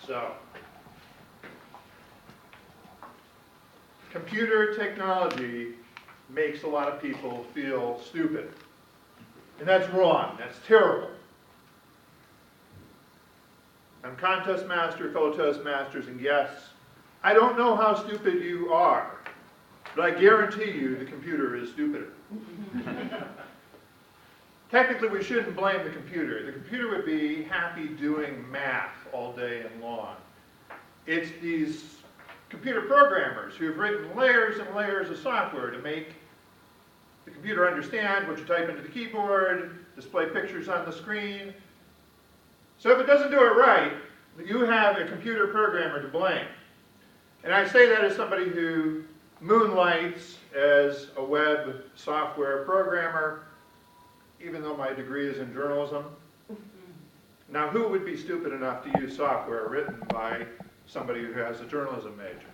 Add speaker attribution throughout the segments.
Speaker 1: So, computer technology makes a lot of people feel stupid. And that's wrong. That's terrible. I'm contest master, fellow Toastmasters, and yes, I don't know how stupid you are, but I guarantee you the computer is stupider. Technically, we shouldn't blame the computer. The computer would be happy doing math all day and long. It's these computer programmers who've written layers and layers of software to make the computer understand what you type into the keyboard, display pictures on the screen. So if it doesn't do it right, you have a computer programmer to blame. And I say that as somebody who moonlights as a web software programmer, even though my degree is in journalism. Now, who would be stupid enough to use software written by somebody who has a journalism major?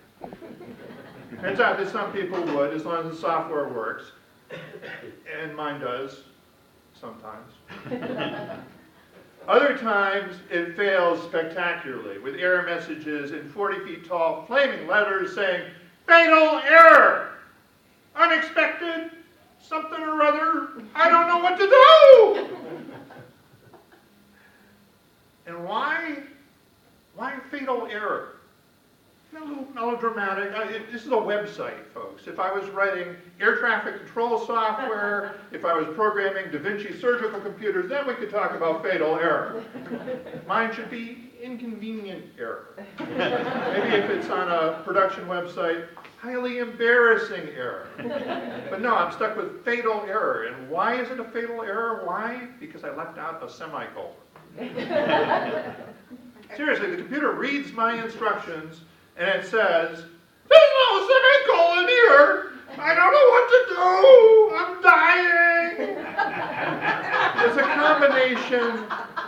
Speaker 1: Turns out that some people would, as long as the software works, and mine does, sometimes. Other times, it fails spectacularly, with error messages in 40 feet tall, flaming letters saying, "Fatal error! Unexpected, something or other, I don't know what to do!" And why fatal error? A little melodramatic. This is a website, folks. If I was writing air traffic control software, if I was programming Da Vinci surgical computers, then we could talk about fatal error. Mine should be inconvenient error. Maybe if it's on a production website, highly embarrassing error. But no, I'm stuck with fatal error. And why is it a fatal error? Why? Because I left out a semicolon. Seriously, the computer reads my instructions and it says, "There's no semicolon here! I don't know what to do! I'm dying!" It's a combination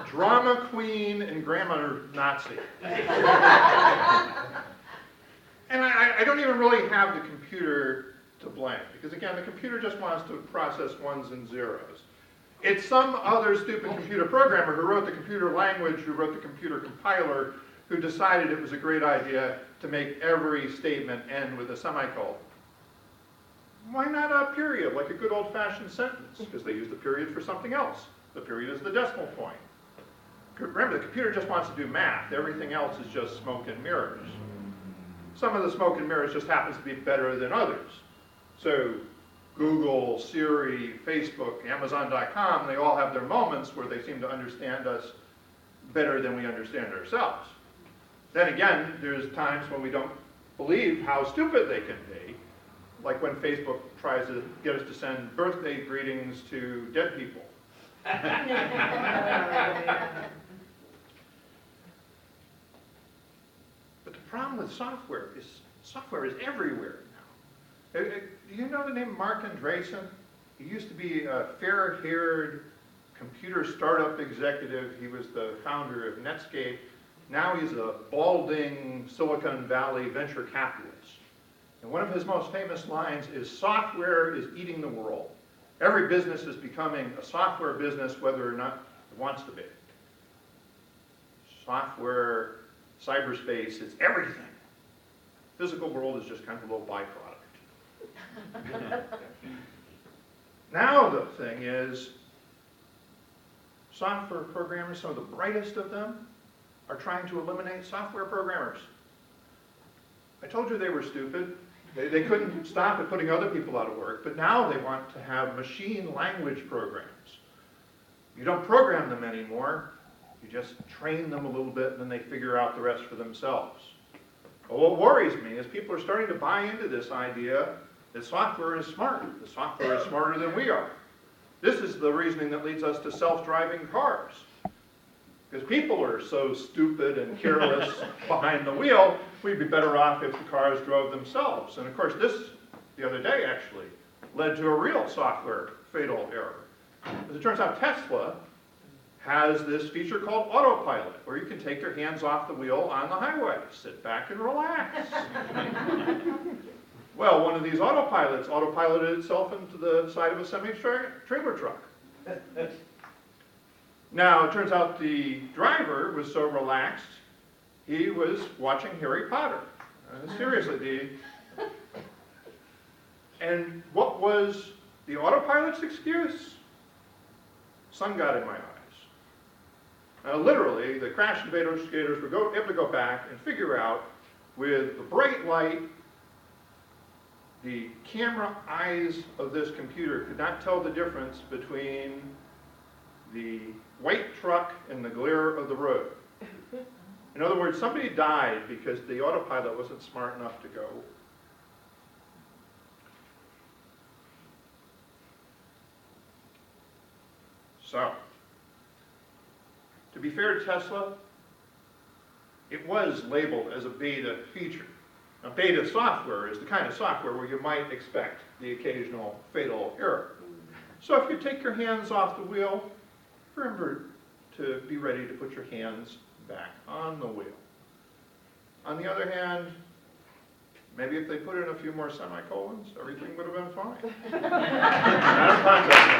Speaker 1: drama queen and grammar Nazi. And I don't even really have the computer to blame, because again, the computer just wants to process ones and zeros. It's some other stupid computer programmer who wrote the computer language, who wrote the computer compiler, who decided it was a great idea to make every statement end with a semicolon. Why not a period, like a good old-fashioned sentence? Because they use the period for something else. The period is the decimal point. Remember, the computer just wants to do math. Everything else is just smoke and mirrors. Some of the smoke and mirrors just happens to be better than others. So Google, Siri, Facebook, Amazon.com, they all have their moments where they seem to understand us better than we understand ourselves. Then again, there's times when we don't believe how stupid they can be, like when Facebook tries to get us to send birthday greetings to dead people. But the problem with software is everywhere now. Do you know the name Mark Andreessen? He used to be a fair-haired computer startup executive. He was the founder of Netscape. Now he's a balding Silicon Valley venture capitalist. And one of his most famous lines is, "Software is eating the world. Every business is becoming a software business, whether or not it wants to be." Software, cyberspace, it's everything. Physical world is just kind of a little byproduct. Now the thing is, software programmers, some of the brightest of them, are trying to eliminate software programmers. I told you they were stupid. They couldn't stop at putting other people out of work, but now they want to have machine language programs. You don't program them anymore. You just train them a little bit, and then they figure out the rest for themselves. But what worries me is people are starting to buy into this idea that software is smart. The software is smarter than we are. This is the reasoning that leads us to self-driving cars. Because people are so stupid and careless behind the wheel, we'd be better off if the cars drove themselves. And of course, this, the other day actually, led to a real software fatal error. As it turns out, Tesla has this feature called autopilot, where you can take your hands off the wheel on the highway, sit back and relax. Well, one of these autopilots autopiloted itself into the side of a semi-trailer truck. Now, it turns out the driver was so relaxed he was watching Harry Potter. Seriously, and what was the autopilot's excuse? Sun got in my eyes. Literally, the crash investigators were able to go back and figure out, with the bright light, the camera eyes of this computer could not tell the difference between the white truck and the glare of the road. In other words, somebody died because the autopilot wasn't smart enough to go. So, to be fair to Tesla, it was labeled as a beta feature. Now, beta software is the kind of software where you might expect the occasional fatal error. So if you take your hands off the wheel, remember to be ready to put your hands back on the wheel. On the other hand, maybe if they put in a few more semicolons, everything would have been fine. Not a contest.